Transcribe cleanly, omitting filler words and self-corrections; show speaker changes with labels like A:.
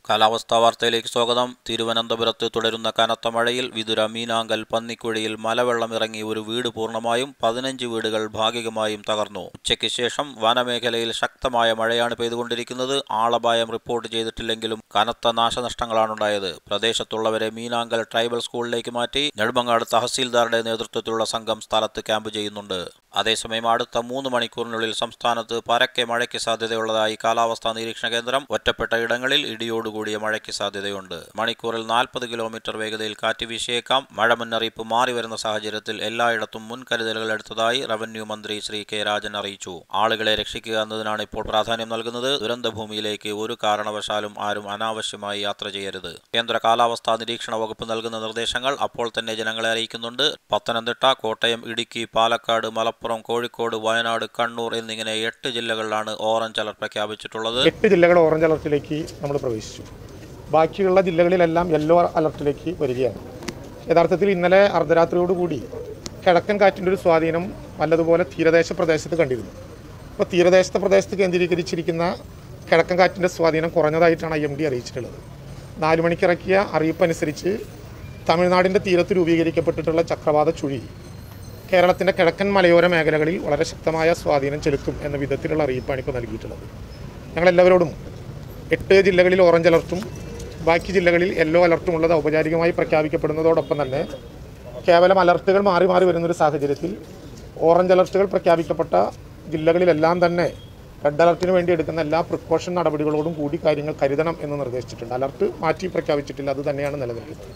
A: കാലാവസ്ഥാ വാർത്തയിലേക്ക് സ്വാഗതം. തിരുവനന്തപുരത്ത് തുടരുന്ന കനത്ത മഴയിൽ വിതുര മീനാങ്കൽ പന്നിക്കുഴിയിൽ മലവെള്ളം ഇറങ്ങി ഒരു വീട് പൂർണ്ണമായും 15 വീടുകൾ ഭാഗികമായും തകർന്നു. ഉച്ചയ്ക്ക് ശേഷം വനമേഖലയിൽ ശക്തമായ മഴയാണ് പെയ്തുകൊണ്ടിരിക്കുന്നത്. ആളപായം റിപ്പോർട്ട് ചെയ്തിട്ടില്ലെങ്കിലും കനത്ത നാശനഷ്ടങ്ങളാണുണ്ടായത്. പ്രദേശത്തുള്ളവരെ മീനാങ്കൽ ട്രൈബൽ സ്കൂളിലേക്ക് മാറ്റി. നെടുമങ്ങാട് തഹസീൽദാരുടെ നേതൃത്വത്തിലുള്ള സംഘം സ്ഥലത്ത് ക്യാമ്പ് ചെയ്യുന്നുണ്ട്. അതേസമയം അടുത്ത 3 മണിക്കൂറിനുള്ളിൽ സംസ്ഥാനത്ത് പരക്കെ മഴയ്ക്ക് സാധ്യതയുള്ളതായി കാലാവസ്ഥാ നിരീക്ഷണ കേന്ദ്രം. ഒറ്റപ്പെട്ട ഇടങ്ങളിൽ ഇടിയോടുകൂടിയ മഴയ്ക്ക് സാധ്യതയുണ്ട്. മണിക്കൂറിൽ 40 കിലോമീറ്റർ വേഗതയിൽ കാറ്റ് വീശിയേക്കാം. മഴ മുന്നറിയിപ്പ് മാറിവരുന്ന സാഹചര്യത്തിൽ എല്ലായിടത്തും മുൻകരുതലുകൾ എടുത്തതായി റവന്യൂ മന്ത്രി ശ്രീ കെ രാജൻ അറിയിച്ചു. ആളുകളെ രക്ഷിക്കുക എന്നതിനാണ് ഇപ്പോൾ പ്രാധാന്യം നൽകുന്നത്. ദുരന്തഭൂമിയിലേക്ക് ഒരു കാരണവശാലും ആരും അനാവശ്യമായി യാത്ര ചെയ്യരുത്. കേന്ദ്ര കാലാവസ്ഥാ നിരീക്ഷണ വകുപ്പ് നൽകുന്ന നിർദ്ദേശങ്ങൾ അപ്പോൾ തന്നെ ജനങ്ങളെ അറിയിക്കുന്നുണ്ട്. പത്തനംതിട്ട, കോട്ടയം, ഇടുക്കി, പാലക്കാട്, മലപ്പുറം, കോഴിക്കോട്, വയനാട്, കണ്ണൂർ എന്നിങ്ങനെ 8 ജില്ലകളിലാണ് ഓറഞ്ച് അലർട്ട് പ്രഖ്യാപിച്ചിട്ടുള്ളത്.
B: 8 ജില്ലകൾ ഓറഞ്ച് അലർട്ടിലേക്ക് നമ്മൾ പ്രവേശിച്ചു. ബാക്കിയുള്ള ജില്ലകളിലെല്ലാം യെല്ലോ അലർട്ടിലേക്ക് വരികയാണ്. യഥാർത്ഥത്തിൽ ഇന്നലെ അർദ്ധരാത്രിയോടുകൂടി കിഴക്കൻ കാറ്റിൻ്റെ ഒരു സ്വാധീനം നല്ലതുപോലെ തീരദേശ പ്രദേശത്ത് കണ്ടിരുന്നു. അപ്പോൾ തീരദേശ പ്രദേശത്ത് കേന്ദ്രീകരിച്ചിരിക്കുന്ന കിഴക്കൻ കാറ്റിൻ്റെ സ്വാധീനം കുറഞ്ഞതായിട്ടാണ് IMD അറിയിച്ചിട്ടുള്ളത്. 4 മണിക്ക് ഇറക്കിയ അറിയിപ്പനുസരിച്ച് തമിഴ്നാടിൻ്റെ തീരത്ത് രൂപീകരിക്കപ്പെട്ടിട്ടുള്ള ചക്രവാത ചുഴി കേരളത്തിൻ്റെ കിഴക്കൻ മലയോര മേഖലകളിൽ വളരെ ശക്തമായ സ്വാധീനം ചെലുത്തും എന്ന വിധത്തിലുള്ള അറിയിപ്പാണ് ഇപ്പോൾ നൽകിയിട്ടുള്ളത്. ഞങ്ങളെല്ലാവരോടും 8 ജില്ലകളിൽ ഓറഞ്ച് അലർട്ടും ബാക്കി ജില്ലകളിൽ യെല്ലോ അലർട്ടും ഉള്ളത് ഔപചാരികമായി പ്രഖ്യാപിക്കപ്പെടുന്നതോടൊപ്പം തന്നെ കേവലം അലർട്ടുകൾ മാറി മാറി വരുന്നൊരു സാഹചര്യത്തിൽ ഓറഞ്ച് അലർട്ടുകൾ പ്രഖ്യാപിക്കപ്പെട്ട ജില്ലകളിലെല്ലാം തന്നെ റെഡ് അലർട്ടിന് വേണ്ടി എടുക്കുന്ന എല്ലാ പ്രിക്കോഷൻ നടപടികളോടും കൂടി കാര്യങ്ങൾ കരുതണം എന്ന് നിർദ്ദേശിച്ചിട്ടുണ്ട്. അലർട്ട് മാറ്റി പ്രഖ്യാപിച്ചിട്ടില്ല, അത് തന്നെയാണ് നിലനിൽക്കുന്നത്.